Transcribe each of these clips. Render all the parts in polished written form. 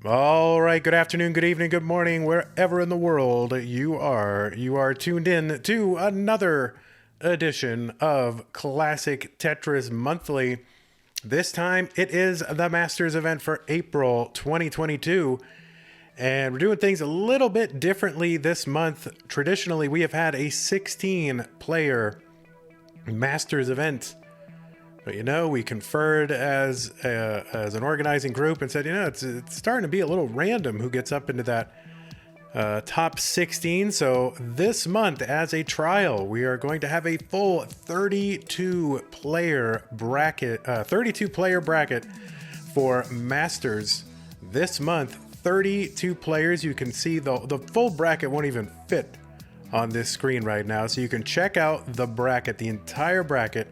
All right, good afternoon, good evening, good morning, wherever in the world you are. You are tuned in to another edition of Classic Tetris Monthly. This time it is the Masters event for April 2022. And we're doing things a little bit differently this month. Traditionally, we have had a 16-player Masters event. But we conferred as an organizing group and said, it's starting to be a little random who gets up into that top 16. So this month, as a trial, we are going to have a full 32-player bracket, for Masters this month. 32 players. You can see the full bracket won't even fit on this screen right now. So you can check out the bracket, the entire bracket,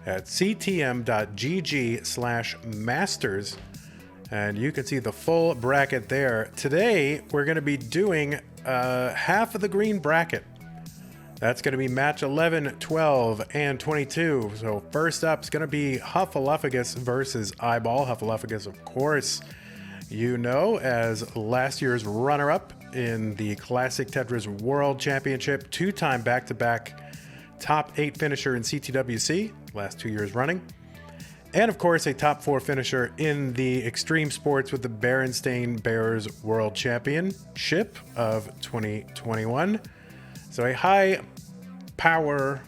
at ctm.gg/masters, and you can see the full bracket there. Today we're going to be doing half of the green bracket. That's going to be match 11, 12, and 22. So first up is going to be Huffaluffagus versus iBall. Huffaluffagus, of course, as last year's runner-up in the Classic Tetris World Championship, two-time back-to-back top 8 finisher in CTWC, last 2 years running. And of course, a top 4 finisher in the extreme sports with the Berenstain Bears World Championship of 2021. So a high power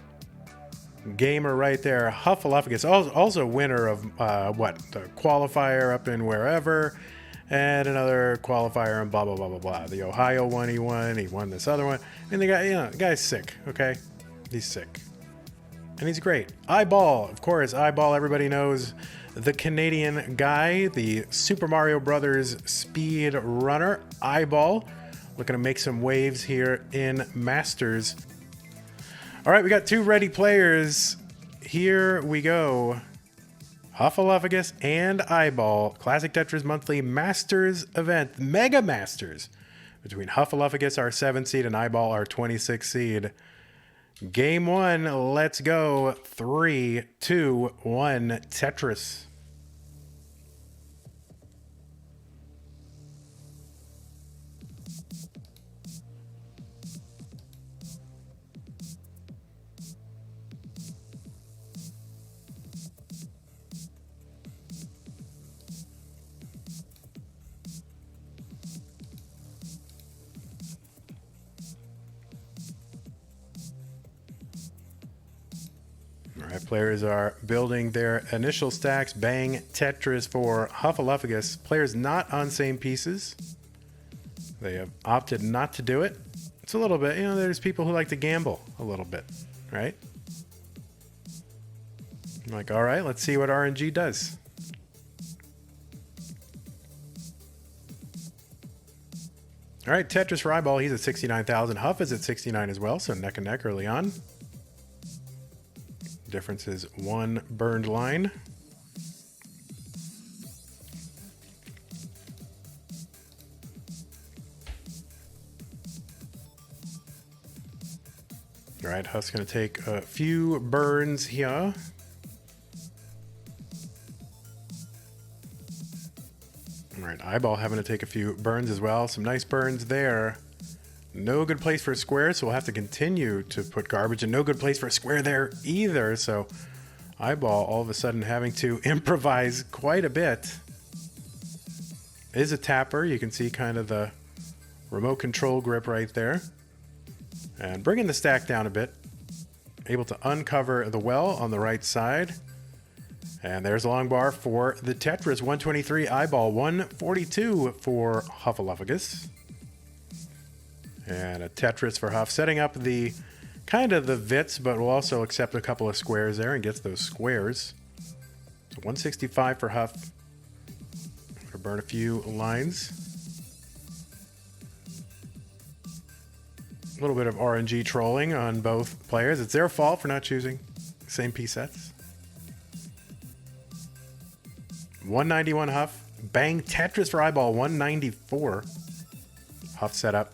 gamer right there. Huffaluffagus, also winner of the qualifier up in wherever, and another qualifier and blah, blah, blah, blah, blah. The Ohio one he won this other one. And the guy, the guy's sick, okay? He's sick. And he's great. iBall, of course. iBall, everybody knows the Canadian guy, the Super Mario Brothers speed runner. iBall, looking to make some waves here in Masters. All right, we got 2 ready players. Here we go. Huffaluffagus and iBall. Classic Tetris Monthly Masters event. Mega Masters. Between Huffaluffagus, our 7th seed, and iBall, our 26th seed. Game 1, let's go. 3, 2, 1, Tetris. Players are building their initial stacks. Bang Tetris for Huffaluffagus. Players not on same pieces. They have opted not to do it. It's a little bit, there's people who like to gamble a little bit, right? I'm like, all right, let's see what RNG does. All right, Tetris for iBall, he's at 69,000. Huff is at 69 as well, so neck and neck early on. Difference is 1 burned line. All right, Huff's going to take a few burns here. All right, iBall having to take a few burns as well. Some nice burns there. No good place for a square, so we'll have to continue to put garbage, and no good place for a square there either. So iBall all of a sudden having to improvise quite a bit. It is a tapper. You can see kind of the remote control grip right there. And bringing the stack down a bit. Able to uncover the well on the right side. And there's a long bar for the Tetris. 123 iBall, 142 for Huffaluffagus. And a Tetris for Huff, setting up the kind of the Vits, but will also accept a couple of squares there and gets those squares. So 165 for Huff. Gonna burn a few lines. A little bit of RNG trolling on both players. It's their fault for not choosing same piece sets. 191 Huff. Bang Tetris for iBall, 194. Huff setup.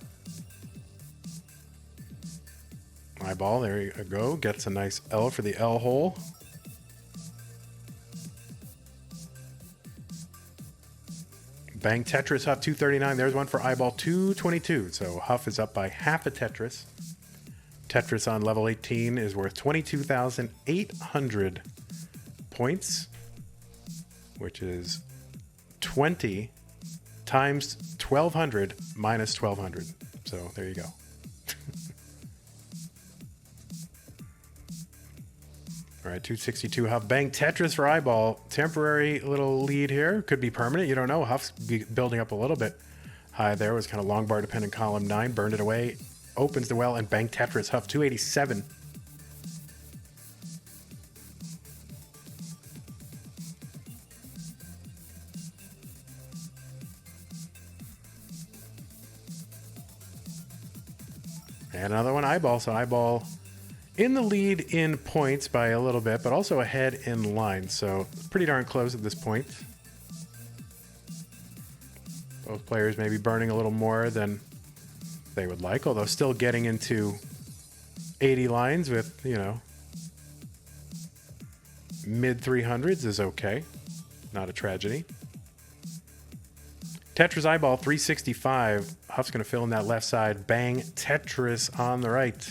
iBall, there you go. Gets a nice L for the L hole. Bang Tetris, Huff 239. There's one for iBall 222. So Huff is up by half a Tetris. Tetris on level 18 is worth 22,800 points, which is 20 times 1,200 minus 1,200. So there you go. All right, 262 Huff. Bang Tetris for iBall. Temporary little lead here. Could be permanent. You don't know. Huff's building up a little bit high there. Was kind of long bar dependent column 9. Burned it away. Opens the well and Bang Tetris. Huff 287. And another one iBall. So iBall in the lead in points by a little bit, but also ahead in line. So pretty darn close at this point. Both players may be burning a little more than they would like, although still getting into 80 lines with, you know, mid 300s is okay. Not a tragedy. Tetris iBall 365. Huff's going to fill in that left side. Bang Tetris on the right.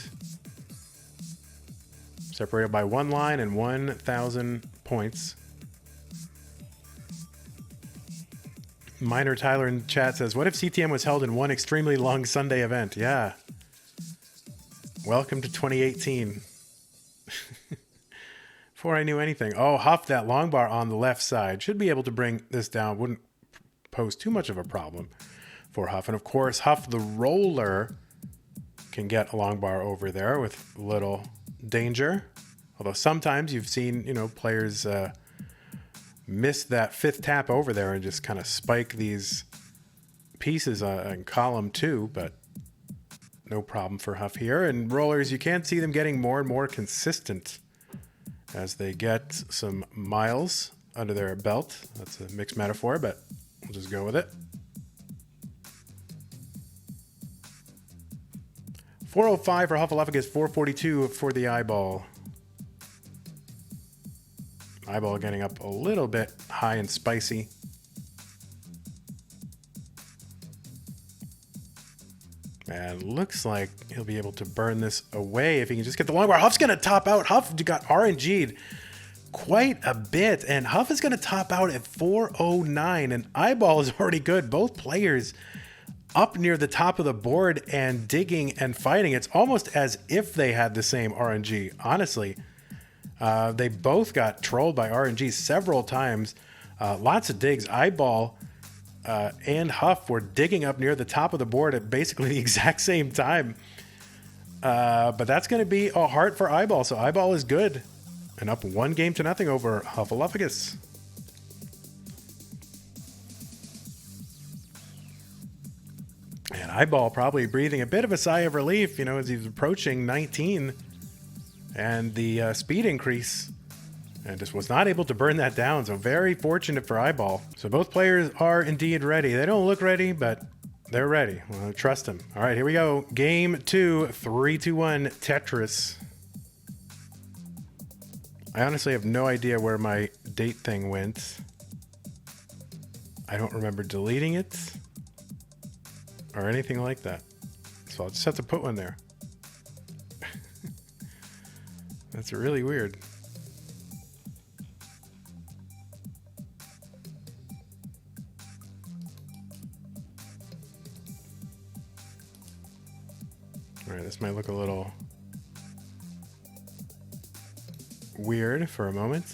Separated by one line and 1,000 points. Minor Tyler in chat says, what if CTM was held in one extremely long Sunday event? Yeah. Welcome to 2018. Before I knew anything. Oh, Huff, that long bar on the left side. Should be able to bring this down. Wouldn't pose too much of a problem for Huff. And of course, Huff the roller can get a long bar over there with little danger. Although sometimes you've seen, you know, players miss that fifth tap over there and just kind of spike these pieces in column 2, but no problem for Huff here. And rollers, you can see them getting more and more consistent as they get some miles under their belt. That's a mixed metaphor, but we'll just go with it. 405 for Huffaluffagus, 442 for the iBall. iBall getting up a little bit high and spicy. And looks like he'll be able to burn this away if he can just get the long bar. Huff's going to top out. Huff got RNG'd quite a bit, and Huff is going to top out at 409, and iBall is already good. Both players up near the top of the board and digging and fighting. It's almost as if they had the same RNG, honestly. They both got trolled by RNG several times. Lots of digs. iBall and Huff were digging up near the top of the board at basically the exact same time. But that's going to be a heart for iBall. So iBall is good and up 1-0 over Huffaluffagus. And iBall probably breathing a bit of a sigh of relief, you know, as he's approaching 19 and the speed increase, and just was not able to burn that down. So very fortunate for iBall. So both players are indeed ready. They don't look ready, but they're ready. Well, trust them. All right, here we go. Game 2, 3-2-1 Tetris. I honestly have no idea where my date thing went. I don't remember deleting it or anything like that. So I'll just have to put one there. That's really weird. All right, this might look a little weird for a moment.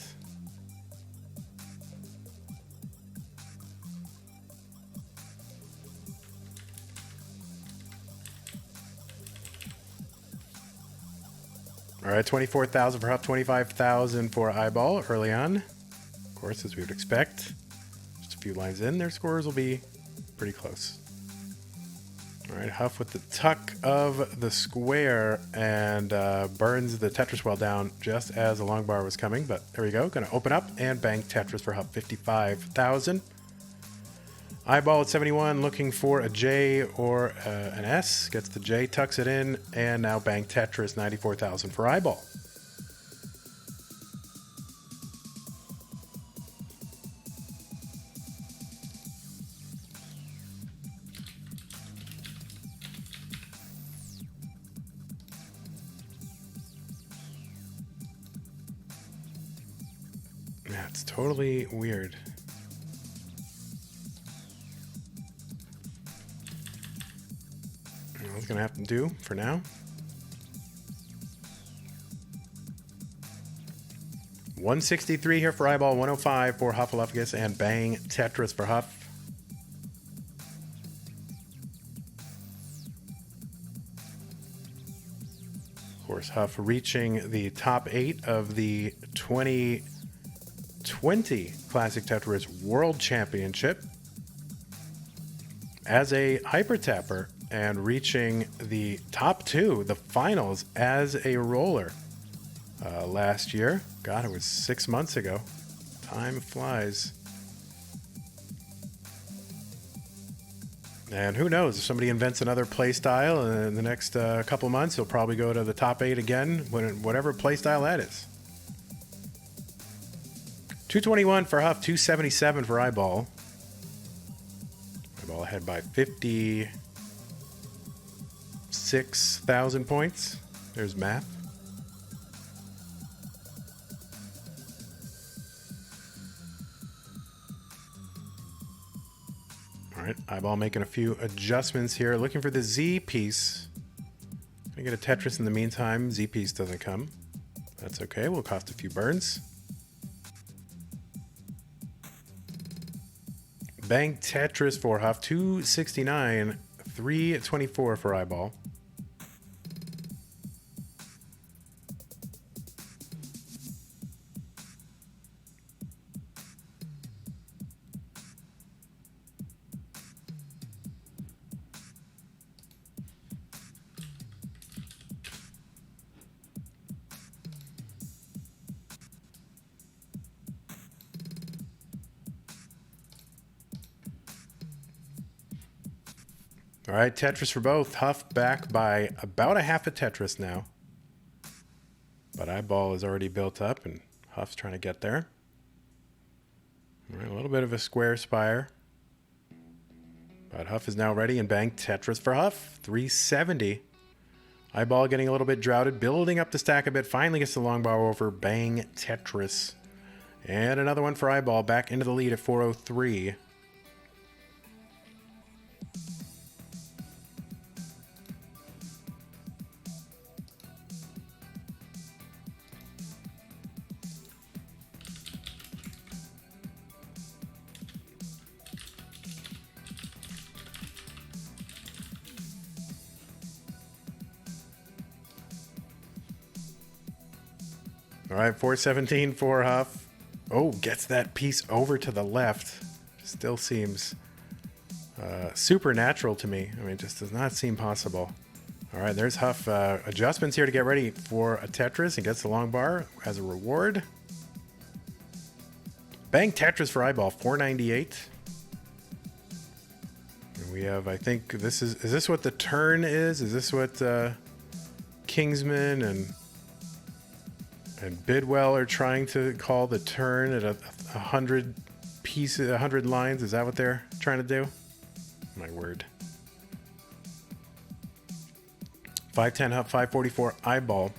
All right, 24,000 for Huff, 25,000 for iBall early on. Of course, as we would expect. Just a few lines in, their scores will be pretty close. All right, Huff with the tuck of the square and burns the Tetris well down just as the long bar was coming. But there we go, gonna open up and bang Tetris for Huff, 55,000. iBall at 71, looking for a J or an S. Gets the J, tucks it in, and now bang Tetris, 94,000 for iBall. Yeah, it's totally weird. That's gonna have to do for now. 163 here for iBall, 105 for Huffaluffagus, and Bang Tetris for Huff. Of course, Huff reaching the top 8 of the 2020 Classic Tetris World Championship as a Hyper Tapper, and reaching the top 2, the finals, as a roller last year. God, it was 6 months ago. Time flies. And who knows, if somebody invents another play style in the next couple months, he'll probably go to the top 8 again, whatever play style that is. 221 for Huff, 277 for iBall. iBall ahead by 56,000 points. There's math. All right, iBall making a few adjustments here, looking for the Z piece. Gonna get a Tetris in the meantime. Z piece doesn't come. That's okay, will cost a few burns. Bang Tetris for Huff, 269, 324 for iBall. All right, Tetris for both. Huff back by about a half a Tetris now. But iBall is already built up, and Huff's trying to get there. All right, a little bit of a square spire. But Huff is now ready, and Bang Tetris for Huff. 370. iBall getting a little bit droughted, building up the stack a bit. Finally gets the long bar over Bang Tetris. And another one for iBall, back into the lead at 403. All right, 417 for Huff. Oh, gets that piece over to the left. Still seems supernatural to me. I mean, it just does not seem possible. All right, there's Huff. Adjustments here to get ready for a Tetris, and gets the long bar as a reward. Bang Tetris for iBall, 498. And we have, I think, is this what the turn is? Is this what Kingsman and Bidwell are trying to call the turn at 100 pieces, 100 lines? Is that what they're trying to do? My word. 510 Huff, 544 iBall.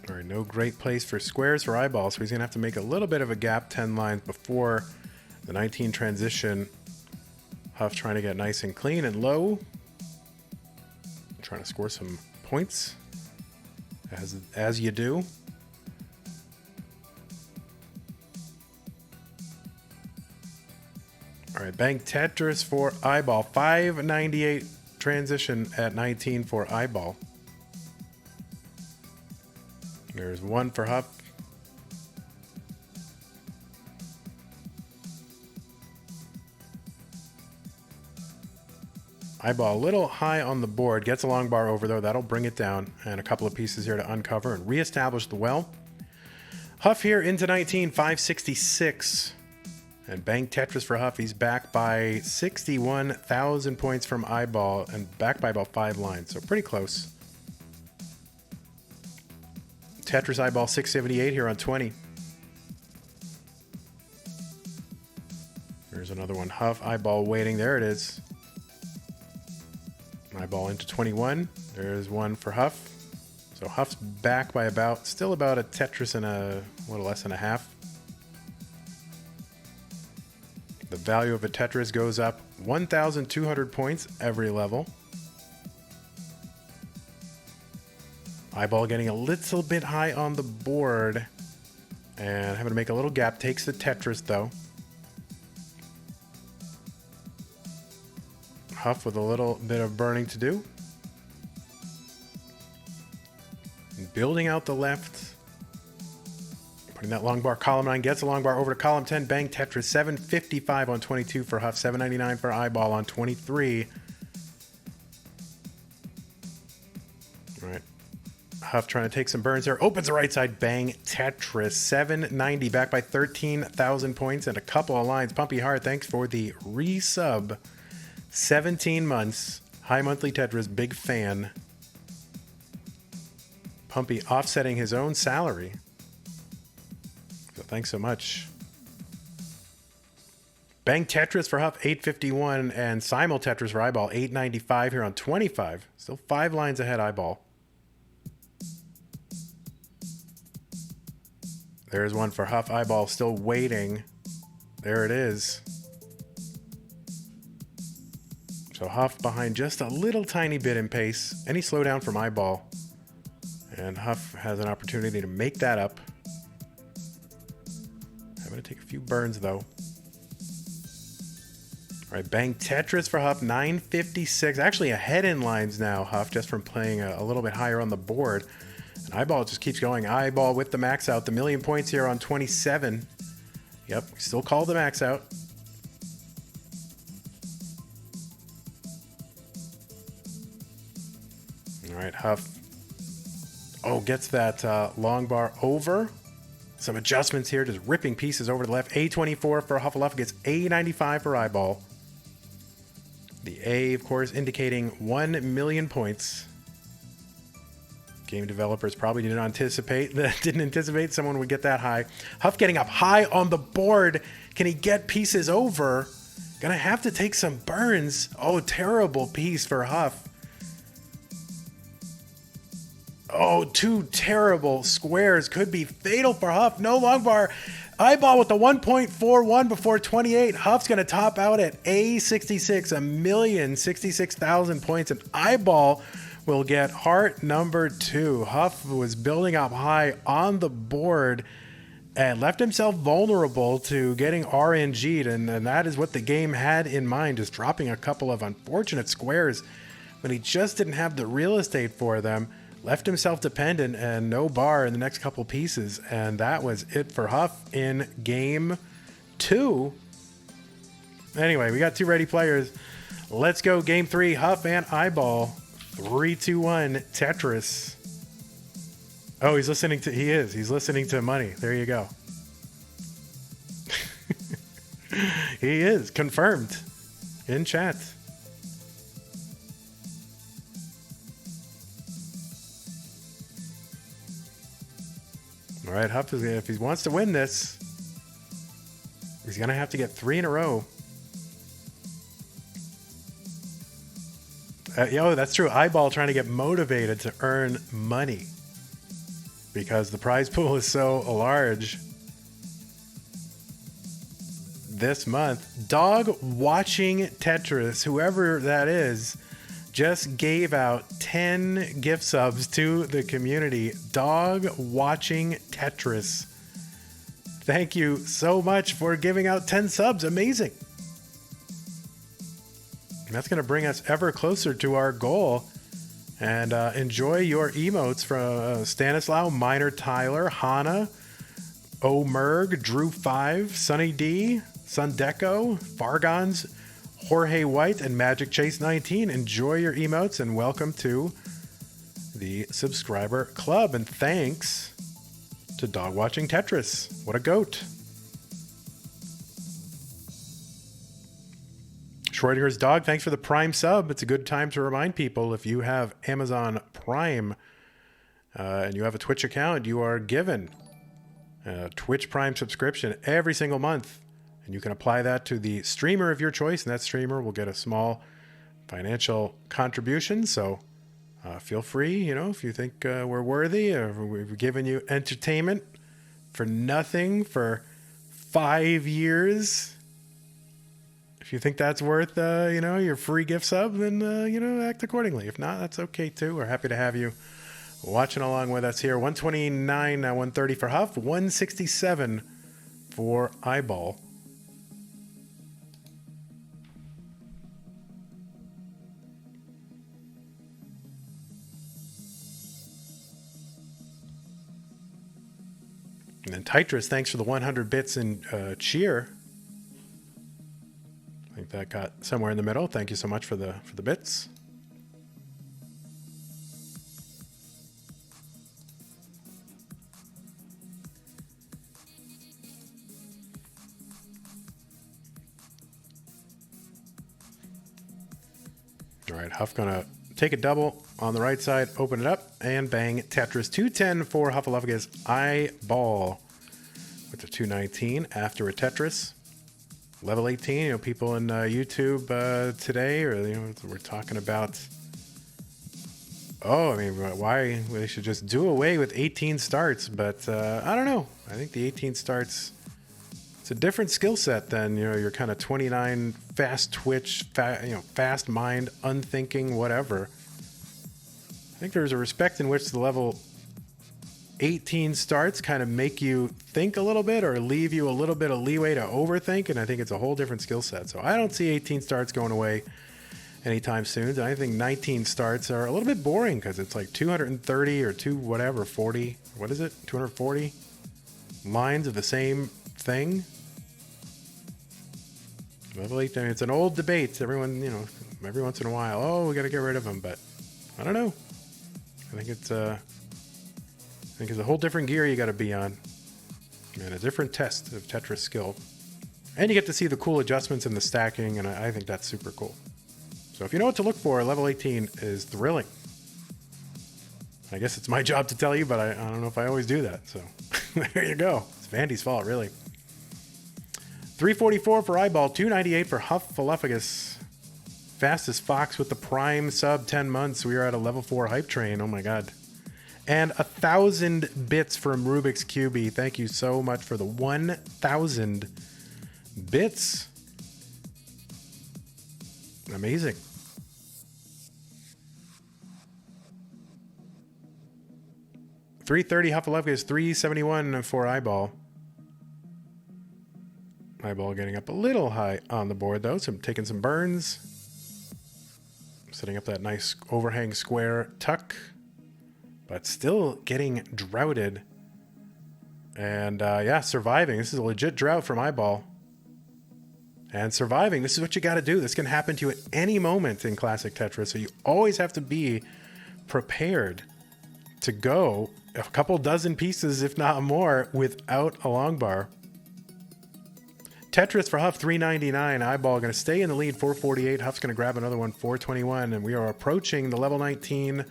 All right, no great place for squares for iBall, so he's going to have to make a little bit of a gap, 10 lines before the 19 transition. Huff trying to get nice and clean and low. Trying to score some points, as you do. All right, Bang Tetris for iBall, 598 transition at 19 for iBall. There's one for Huff. iBall a little high on the board. Gets a long bar over, though. That'll bring it down. And a couple of pieces here to uncover and reestablish the well. Huff here into 19, 566. And Bang Tetris for Huff. He's back by 61,000 points from iBall and back by about 5 lines. So pretty close. Tetris iBall 678 here on 20. There's another one. Huff iBall waiting. There it is. iBall into 21. There's one for Huff. So Huff's back by still about a Tetris and a little less than a half. The value of a Tetris goes up 1,200 points every level. iBall getting a little bit high on the board. And having to make a little gap. Takes the Tetris, though. Huff with a little bit of burning to do. Building out the left. Putting that long bar. Column 9 gets a long bar over to column 10. Bang Tetris. 755 on 22 for Huff. 799 for iBall on 23. All right. Huff trying to take some burns there. Opens the right side. Bang Tetris. 790 back by 13,000 points and a couple of lines. Pumpy Heart, thanks for the resub. 17 months. High monthly Tetris. Big fan. Pumpy offsetting his own salary. So thanks so much. Bang Tetris for Huff, 851, and Simul Tetris for iBall, 895 here on 25. Still 5 lines ahead, iBall. There's one for Huff. iBall still waiting. There it is. So Huff behind just a little tiny bit in pace. Any slowdown from iBall. And Huff has an opportunity to make that up. I'm going to take a few burns, though. All right, Bang Tetris for Huff, 956. Actually ahead in lines now, Huff, just from playing a little bit higher on the board. And iBall just keeps going. iBall with the max out. The million points here on 27. Yep, we still call the max out. All right, Huff. Oh, gets that long bar over. Some adjustments here, just ripping pieces over to the left. A24 for Hufflepuff gets A95 for iBall. The A, of course, indicating 1 million points. Game developers probably didn't anticipate someone would get that high. Huff getting up high on the board. Can he get pieces over? Gonna have to take some burns. Oh, terrible piece for Huff. Oh, 2 terrible squares could be fatal for Huff. No long bar. iBall with the 1.41 before 28. Huff's going to top out at A66, 1,066,000 points. And iBall will get heart number 2. Huff was building up high on the board and left himself vulnerable to getting RNG'd. And that is what the game had in mind, just dropping a couple of unfortunate squares when he just didn't have the real estate for them. Left himself dependent and no bar in the next couple pieces. And that was it for Huff in game 2. Anyway, we got 2 ready players. Let's go game 3. Huff and iBall. 3, 2, 1. Tetris. Oh, he's listening to... He's listening to money. There you go. He is. Confirmed. In chat. All right, Huff, if he wants to win this, he's going to have to get 3 in a row. That's true. iBall trying to get motivated to earn money because the prize pool is so large this month. Dog Watching Tetris, whoever that is, just gave out 10 gift subs to the community. Dog Watching Tetris. Thank you so much for giving out 10 subs. Amazing. And that's going to bring us ever closer to our goal. And enjoy your emotes from Stanislaw, Minor Tyler, Hana, Omerg, Drew5, Sunny D, Sundeco, Fargons, Jorge White, and Magic Chase 19. Enjoy your emotes and welcome to the subscriber club. And thanks to Dog Watching Tetris. What a goat. Schrodinger's Dog, thanks for the Prime sub. It's a good time to remind people, if you have Amazon Prime and you have a Twitch account, you are given a Twitch Prime subscription every single month. And you can apply that to the streamer of your choice, and that streamer will get a small financial contribution. So Feel free, you know, if you think we're worthy or we've given you entertainment for nothing for 5 years. If you think that's worth, you know, your free gift sub, then, you know, act accordingly. If not, that's okay too. We're happy to have you watching along with us here. 129, 130 for Huff, 167 for iBall. And then Tetris, thanks for the 100 bits in cheer. I think that got somewhere in the middle. Thank you so much for the bits. All right, Huff gonna take a double on the right side, open it up, and bang Tetris. 210 for Huffaluffagus iBall with the 219 after a Tetris. Level 18, you know, people in YouTube today, or, you know, we're talking about, I mean, why they should just do away with 18 starts, but I don't know. I think the 18 starts, it's a different skill set than, you know, your kind of 29 fast twitch, fast mind, unthinking, whatever. I think there's a respect in which the level 18 starts kind of make you think a little bit or leave you a little bit of leeway to overthink, and I think it's a whole different skill set. So I don't see 18 starts going away anytime soon. And I think 19 starts are a little bit boring because it's like 230 or 40, what is it? 240 lines of the same thing. Level 18, it's an old debate. Everyone, you know, every once in a while, we got to get rid of them, but I don't know. I think it's a whole different gear you got to be on, and a different test of Tetris skill. And you get to see the cool adjustments in the stacking, and I think that's super cool. So if you know what to look for, level 18 is thrilling. I guess it's my job to tell you, but I don't know if I always do that. So there you go. It's Vandy's fault, really. 344 for iBall, 298 for Huffaluffagus. Fastest Fox with the Prime sub 10 months. We are at a level 4 hype train. Oh my god. And 1,000 bits from Rubik's QB. Thank you so much for the 1,000 bits. Amazing. $330 Huffaluffagus, $371 for iBall. iBall getting up a little high on the board though, so I'm taking some burns. Setting up that nice overhang square tuck, but still getting droughted. And yeah, surviving. This is a legit drought from iBall. And surviving, this is what you got to do. This can happen to you at any moment in Classic Tetris, so you always have to be prepared to go a couple dozen pieces, if not more, without a long bar. Tetris for Huff, $399. iBall going to stay in the lead, $448. Huff's going to grab another one, $421. And we are approaching the level 19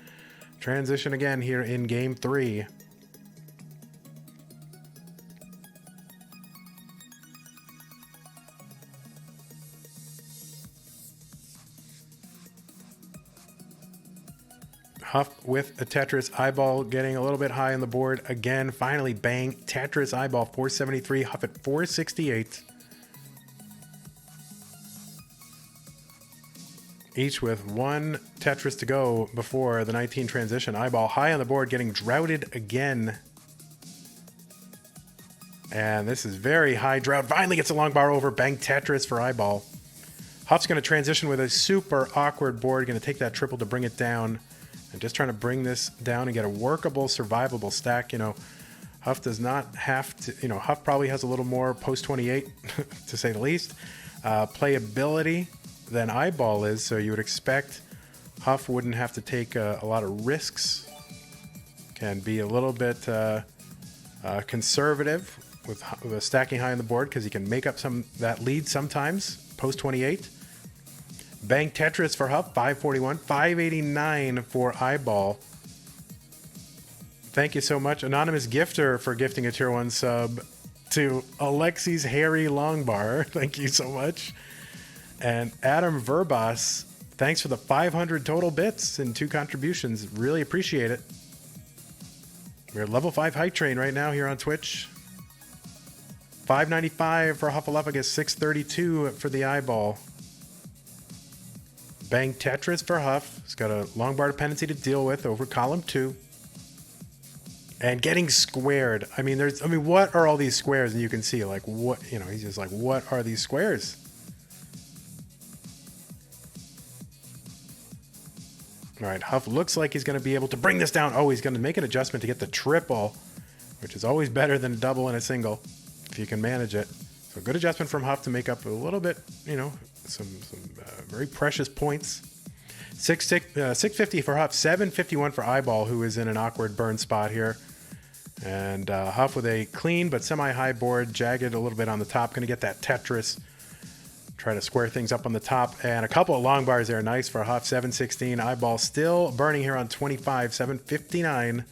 transition again here in game 3. Huff with a Tetris, iBall getting a little bit high on the board again. Finally, bang, Tetris, iBall, 473. Huff at 468. Each with one Tetris to go before the 19 transition. iBall high on the board, getting droughted again. And this is very high drought. Finally gets a long bar over. Bang, Tetris for iBall. Huff's going to transition with a super awkward board. Going to take that triple to bring it down. And just trying to bring this down and get a workable, survivable stack. You know, Huff does not have to, you know, Huff probably has a little more post 28, to say the least, playability than iBall is, so you would expect Huff wouldn't have to take a lot of risks. Can be a little bit conservative with stacking high on the board because he can make up that lead sometimes post 28. Bang Tetris for Huff, 541, 589 for iBall. Thank you so much, Anonymous Gifter, for gifting a tier 1 sub to Alexi's Hairy Longbar. Thank you so much. And Adam Verbas thanks for the 500 total bits and 2 contributions. Really appreciate it. We're at level 5 hype train right now here on Twitch. 595 for Huffaluffagus, 632 for the iBall. Bang Tetris for Huff. He's got a long bar dependency to deal with over column 2. And getting squared. I mean, what are all these squares? And you can see, like, what, he's just like, what are these squares? All right, Huff looks like he's going to be able to bring this down. Oh, he's going to make an adjustment to get the triple, which is always better than a double and a single, if you can manage it. So good adjustment from Huff to make up a little bit, some very precious points. 650 for Huff, 751 for iBall, who is in an awkward burn spot here. And Huff with a clean but semi-high board, jagged a little bit on the top. Going to get that Tetris. Try to square things up on the top. And a couple of long bars there. Nice for Huff, 716. iBall still burning here on 25, 759.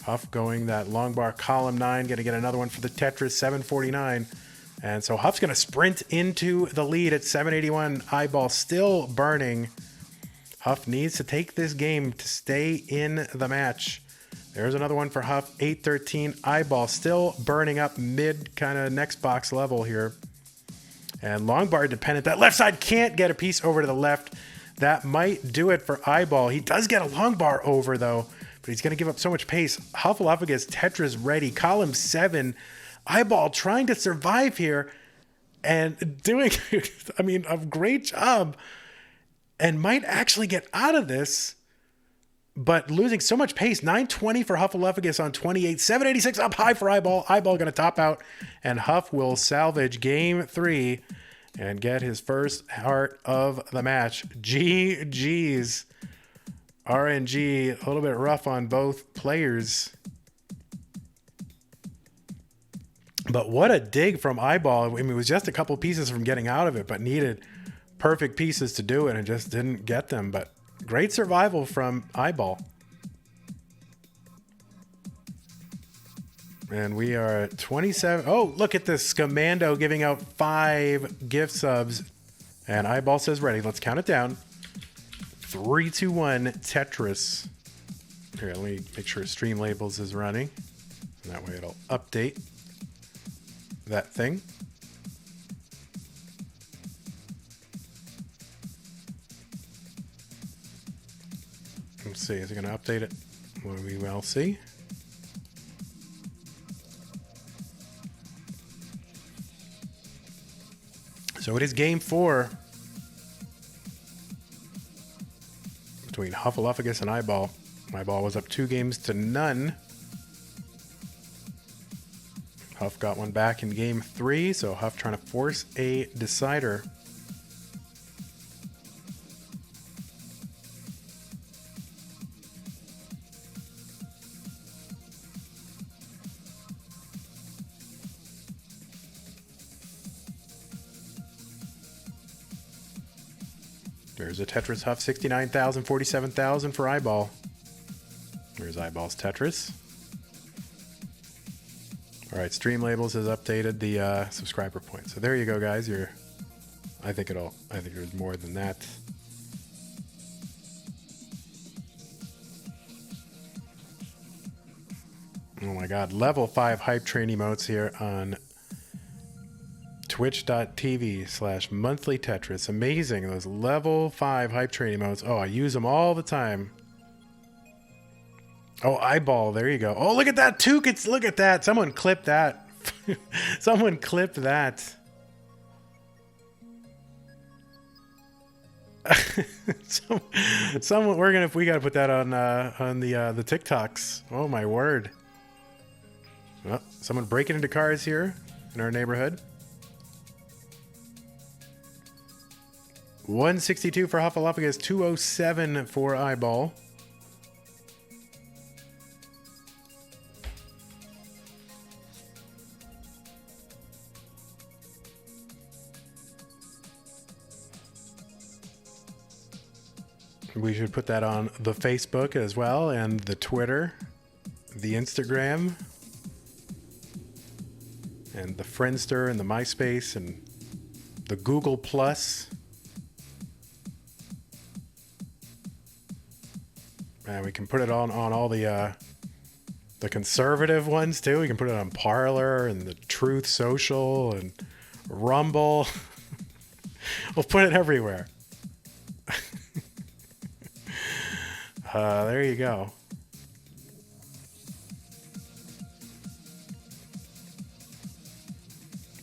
Huff going that long bar column 9. Going to get another one for the Tetris, 749. And so Huff's going to sprint into the lead at 781. iBall still burning. Huff needs to take this game to stay in the match. There's another one for Huff, 813. iBall still burning up mid kind of next box level here. And long bar dependent. That left side can't get a piece over to the left. That might do it for iBall. He does get a long bar over though, but he's going to give up so much pace. Huffaluffagus Tetris ready. Column 7. iBall trying to survive here and doing, a great job, and might actually get out of this, but losing so much pace. 920 for Huffaluffagus on 28, 786 up high for iBall. iBall going to top out, and Huff will salvage game 3 and get his first heart of the match. GG's. RNG, a little bit rough on both players. But what a dig from iBall. It was just a couple pieces from getting out of it, but needed perfect pieces to do it and just didn't get them. But great survival from iBall. And we are at 27. Oh, look at this. Scamando giving out 5 gift subs. And iBall says ready. Let's count it down. 3, 2, 1, Tetris. Here, let me make sure Stream Labels is running. And that way it'll update that thing. Let's see, is it going to update it? Well, we will see. So it is game 4 between Huffaluffagus and iBall. iBall was up 2-0. Huff got one back in game 3, so Huff trying to force a decider. There's a Tetris Huff, 69,000, 47,000 for iBall. There's iBall's Tetris. All right, Stream Labels has updated the subscriber points. So there you go, guys. I think there's more than that. Oh my God, level 5 hype train emotes here on twitch.tv/monthly Tetris. Amazing, those level 5 hype train emotes. Oh, I use them all the time. Oh, iBall, there you go. Oh, look at that, Tukits, look at that. Someone clip that. Someone clip that. Someone, we gotta put that on the TikToks. Oh my word. Oh, someone breaking into cars here in our neighborhood. 162 for Huffaluffagus, 207 for iBall. We should put that on the Facebook as well, and the Twitter, the Instagram, and the Friendster, and the MySpace, and the Google Plus. And we can put it on all the conservative ones too. We can put it on Parler and the Truth Social and Rumble. We'll put it everywhere. There you go.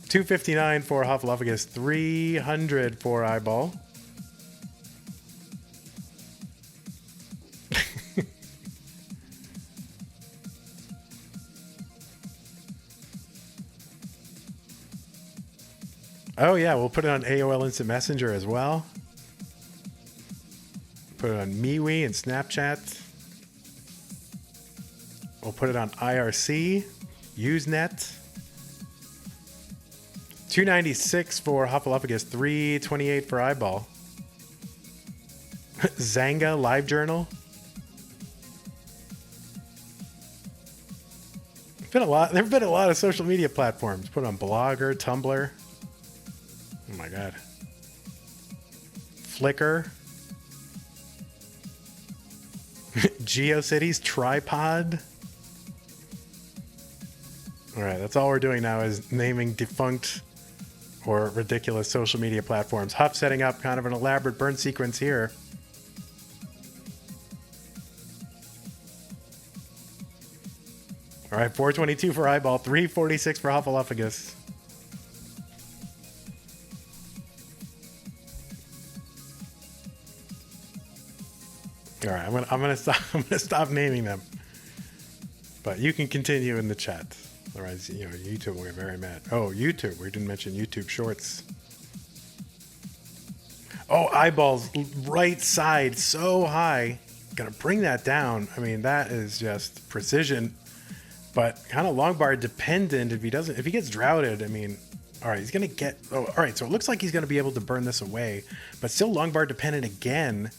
$259 for Hufflepuffus, $300 for iBall. Oh yeah, we'll put it on AOL Instant Messenger as well. Put it on MeWe and Snapchat. We'll put it on IRC, Usenet. $296 for Hufflepuffus, $328 for iBall. Zanga LiveJournal. There've been a lot of social media platforms. Put it on Blogger, Tumblr. Oh my god. Flickr. GeoCities, Tripod. Alright, that's all we're doing now is naming defunct or ridiculous social media platforms. Huff setting up kind of an elaborate burn sequence here. Alright, $422 for iBall, $346 for Hufflepuffus. All right, I'm gonna stop naming them, but you can continue in the chat. Otherwise, YouTube will get very mad. Oh, YouTube. We didn't mention YouTube Shorts. Oh, eyeballs right side so high. Gonna bring that down. I mean, that is just precision, but kind of long bar dependent. If he gets droughted, I mean, all right, he's gonna get. Oh, all right. So it looks like he's gonna be able to burn this away, but still long bar dependent again.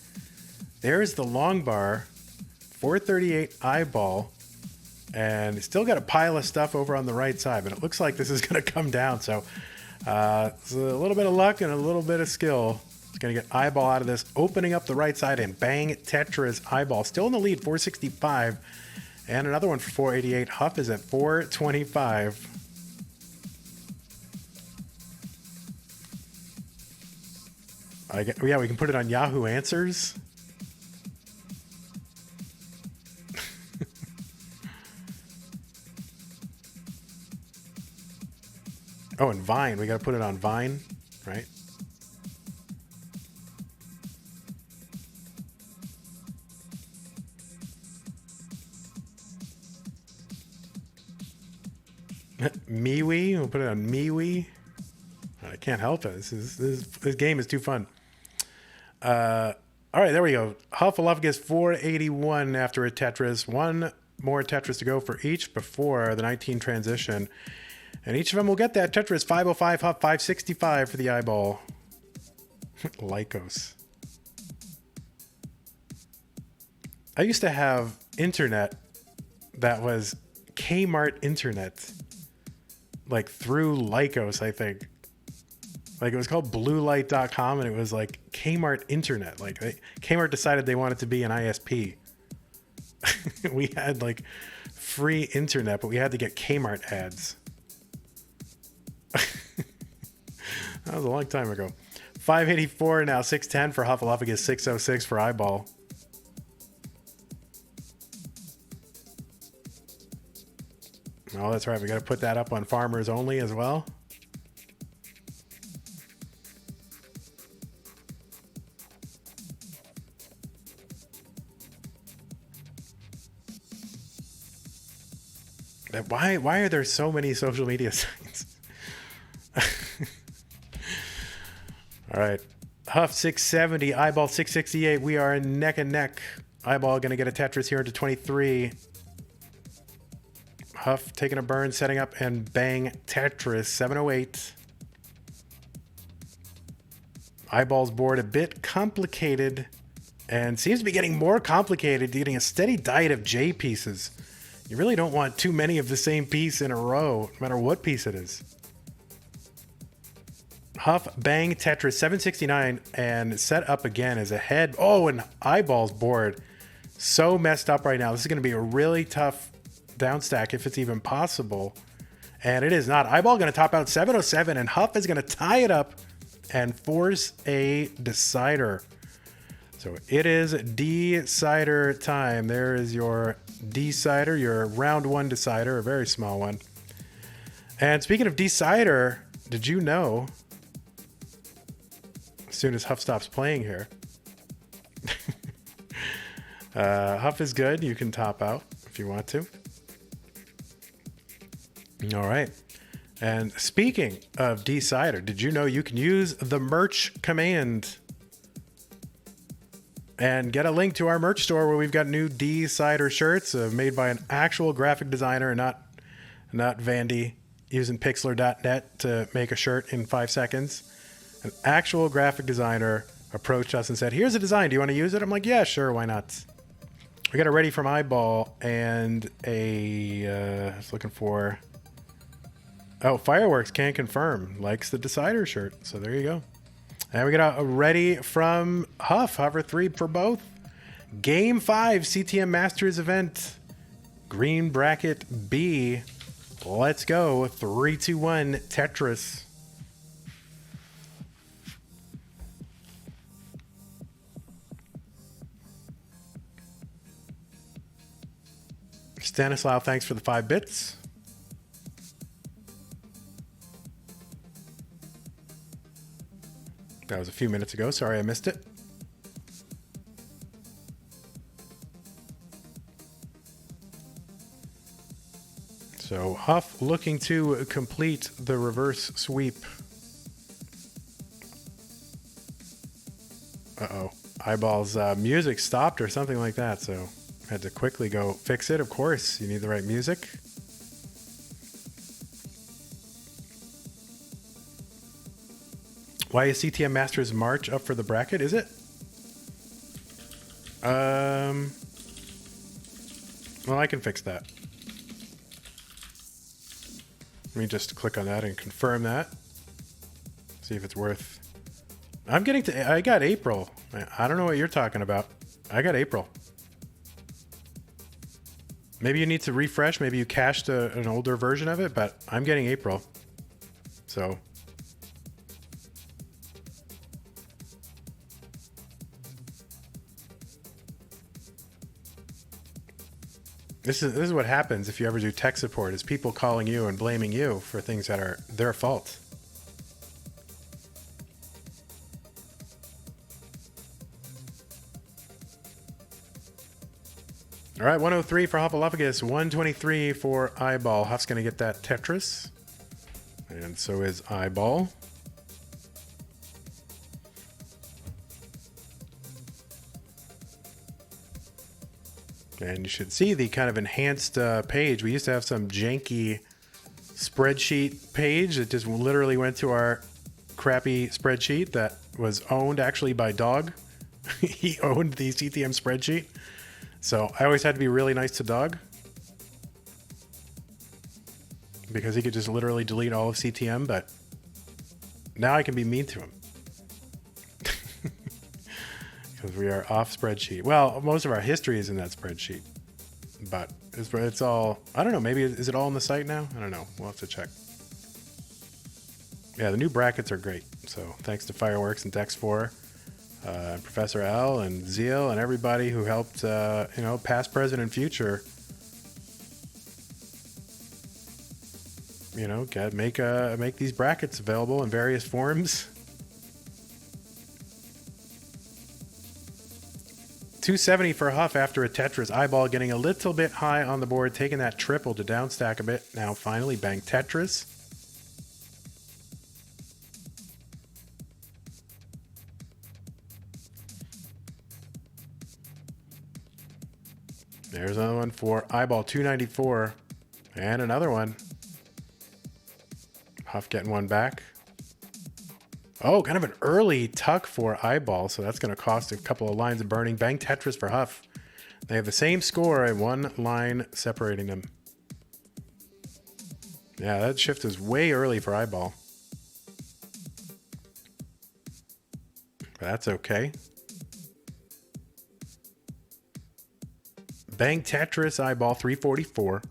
There's the long bar, 438 eyeball, and still got a pile of stuff over on the right side, but it looks like this is going to come down. So it's a little bit of luck and a little bit of skill. It's going to get eyeball out of this, opening up the right side, and bang, Tetris eyeball. Still in the lead, 465, and another one for 488. Huff is at 425. Yeah, we can put it on Yahoo Answers. Oh, and Vine. We got to put it on Vine, right? MeWe. We'll put it on MeWe. I can't help it. This game is too fun. All right, there we go. Hufflepuffus 481 after a Tetris. One more Tetris to go for each before the 19 transition. And each of them will get that Tetris. 505 Huff, 565 for the eyeball. Lycos. I used to have internet that was Kmart internet. Like through Lycos, I think. Like it was called bluelight.com and it was like Kmart internet. Like Kmart decided they wanted to be an ISP. We had like free internet, but we had to get Kmart ads. That was a long time ago. 584 now, 610 for Hufflepuffus, 606 for eyeball. Oh, that's right. We got to put that up on Farmers Only as well. Why are there so many social media sites? All right. Huff 670, eyeball 668. We are neck and neck. Eyeball going to get a Tetris here into 23. Huff taking a burn, setting up, and bang, Tetris 708. Eyeball's board a bit complicated and seems to be getting more complicated, getting a steady diet of J pieces. You really don't want too many of the same piece in a row, no matter what piece it is. Huff, bang, Tetris 769, and set up again as a head. Oh, and eyeball's board so messed up right now. This is going to be a really tough down stack if it's even possible. And it is not. iBall going to top out 707, and Huff is going to tie it up and force a decider. So it is decider time. There is your decider, your round one decider, a very small one. And speaking of decider, did you know, as soon as Huff stops playing here, Huff is good. You can top out if you want to. All right. And speaking of decider, did you know you can use the merch command and get a link to our merch store where we've got new decider shirts made by an actual graphic designer, not Vandy using pixlr.net to make a shirt in 5 seconds. An actual graphic designer approached us and said, here's a design. Do you want to use it? I'm like, yeah, sure. Why not? We got it ready from iBall and I was looking for, Fireworks can confirm, likes the decider shirt. So there you go. And we got a ready from Huff, Hover 3 for both. Game 5 CTM Masters event. Green bracket B. Let's go. 3, 2, 1 Tetris. Stanislaw, thanks for the 5 bits. That was a few minutes ago. Sorry I missed it. So Huff looking to complete the reverse sweep. Uh-oh. iBall's music stopped or something like that, so had to quickly go fix it. Of course, you need the right music. Why is CTM Masters March up for the bracket? Is it? Well, I can fix that. Let me just click on that and confirm that. See if it's worth. I got April. I don't know what you're talking about. I got April. Maybe you need to refresh. Maybe you cached an older version of it, but I'm getting April. So. This is what happens if you ever do tech support, is people calling you and blaming you for things that are their fault. All right, 103 for Hoppalophagus, 123 for iBall. Huff's going to get that Tetris, and so is iBall. And you should see the kind of enhanced page. We used to have some janky spreadsheet page that just literally went to our crappy spreadsheet that was owned actually by Dog. He owned the CTM spreadsheet. So I always had to be really nice to Dog, because he could just literally delete all of CTM, but now I can be mean to him. Because we are off spreadsheet. Well, most of our history is in that spreadsheet, but it's all, I don't know, maybe, is it all on the site now? I don't know. We'll have to check. Yeah, the new brackets are great. So thanks to Fireworks and Dex4, Professor L and Zeal and everybody who helped, past, present, and future, make these brackets available in various forms. 270 for Huff after a Tetris. iBall getting a little bit high on the board, taking that triple to downstack a bit. Now finally bang Tetris. There's another one for iBall, 294. And another one. Huff getting one back. Oh, kind of an early tuck for iBall, so that's going to cost a couple of lines of burning. Bang Tetris for Huff. They have the same score and one line separating them. Yeah, that shift is way early for iBall. But that's okay. Bang Tetris, iBall 344.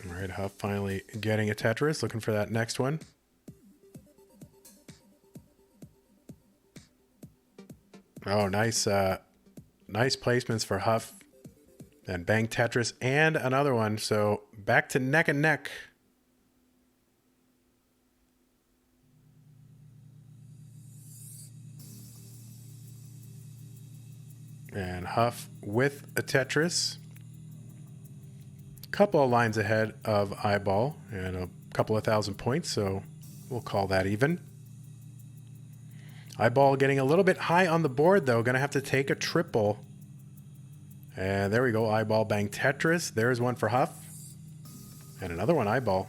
All right, Huff finally getting a Tetris, looking for that next one. Oh, nice placements for Huff. And Bang Tetris and another one. So back to neck and neck. And Huff with a Tetris. Couple of lines ahead of iBall and a couple of thousand points, so we'll call that even. iBall getting a little bit high on the board, though. Going to have to take a triple. And there we go. iBall, Bang Tetris. There's one for Huff. And another one, iBall.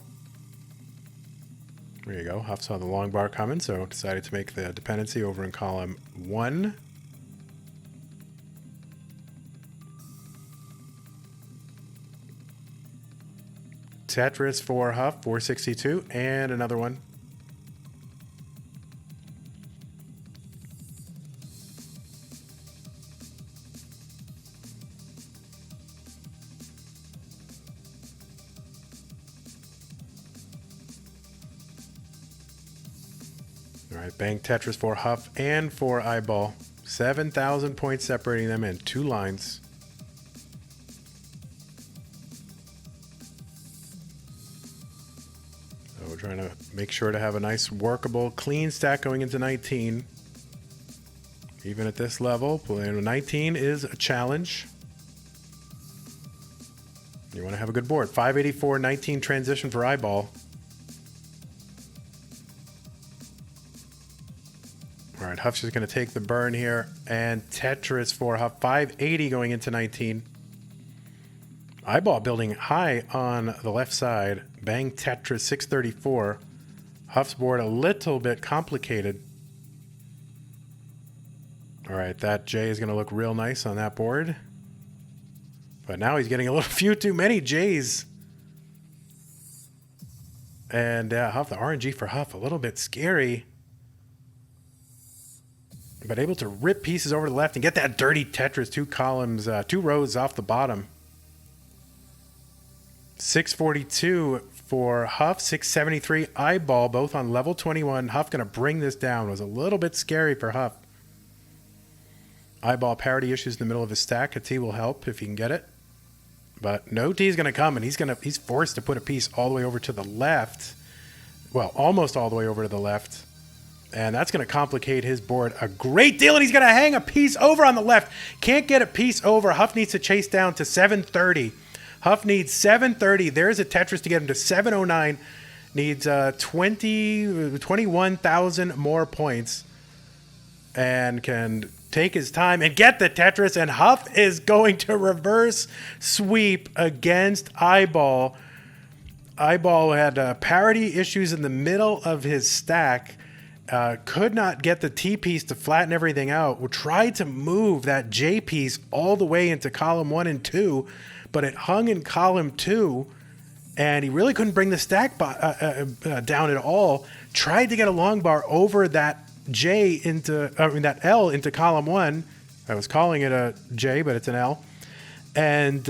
There you go. Huff saw the long bar coming, so decided to make the dependency over in column 1. Tetris for Huff, 462, and another one. All right, Bang Tetris for Huff and for iBall. 7,000 points separating them in 2 lines. We're trying to make sure to have a nice workable clean stack going into 19. Even at this level, 19 is a challenge. You want to have a good board. 584, 19 transition for iBall. All right, Huff's just going to take the burn here. And Tetris for Huff, 580 going into 19. iBall building high on the left side. Bang Tetris 634. Huff's board a little bit complicated. All right, that J is going to look real nice on that board. But now he's getting a few too many J's. And Huff, the RNG for Huff, a little bit scary. But able to rip pieces over to the left and get that dirty Tetris 2 columns, 2 rows off the bottom. 642 for Huff, 673 iBall, both on level 21. Huff going to bring this down. It was a little bit scary for Huff. iBall parity issues in the middle of his stack. A T will help if he can get it. But no T is going to come, and he's forced to put a piece all the way over to the left. Well, almost all the way over to the left. And that's going to complicate his board a great deal, and he's going to hang a piece over on the left. Can't get a piece over. Huff needs to chase down to 730. Huff needs 730. There's a Tetris to get him to 709. Needs 21,000 more points. And can take his time and get the Tetris. And Huff is going to reverse sweep against iBall. iBall had parity issues in the middle of his stack. Could not get the T piece to flatten everything out. We tried to move that J piece all the way into column 1 and 2. But it hung in column 2, and he really couldn't bring the stack down at all. Tried to get a long bar over that that L into column 1. I was calling it a J, but it's an L. And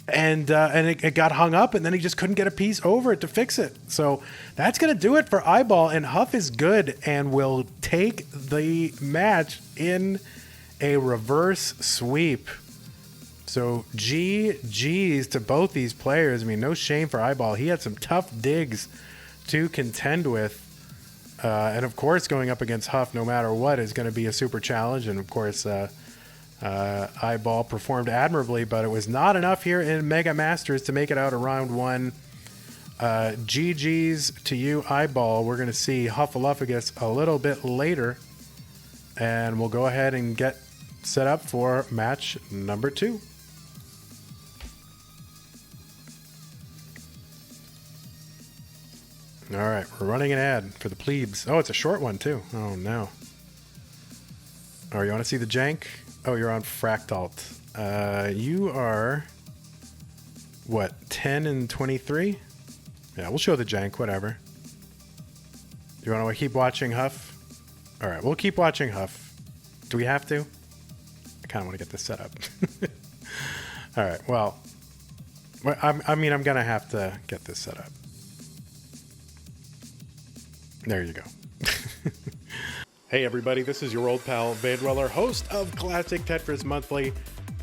it got hung up, and then he just couldn't get a piece over it to fix it. So that's going to do it for iBall, and Huff is good and will take the match in a reverse sweep. So GG's to both these players. I mean, no shame for iBall. He had some tough digs to contend with. And of course, going up against Huff, no matter what, is going to be a super challenge. And of course, iBall performed admirably, but it was not enough here in Mega Masters to make it out of round 1. GG's to you, iBall. We're going to see Huffaluffagus a little bit later. And we'll go ahead and get set up for match number 2. All right, we're running an ad for the plebes. Oh, it's a short one, too. Oh, no. Oh, you want to see the jank? Oh, you're on Fractalt. You are, what, 10 and 23? Yeah, we'll show the jank, whatever. You want to keep watching, Huff? All right, we'll keep watching Huff. Do we have to? I kind of want to get this set up. All right, well, I'm going to have to get this set up. There you go. Hey everybody, this is your old pal Vandweller, host of Classic Tetris Monthly,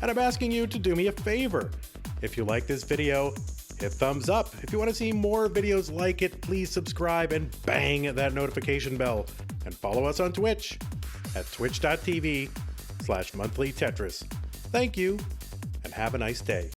and I'm asking you to do me a favor. If you like this video, hit thumbs up. If you want to see more videos like it, please subscribe and bang that notification bell. And follow us on Twitch at twitch.tv/monthlytetris. Thank you, and have a nice day.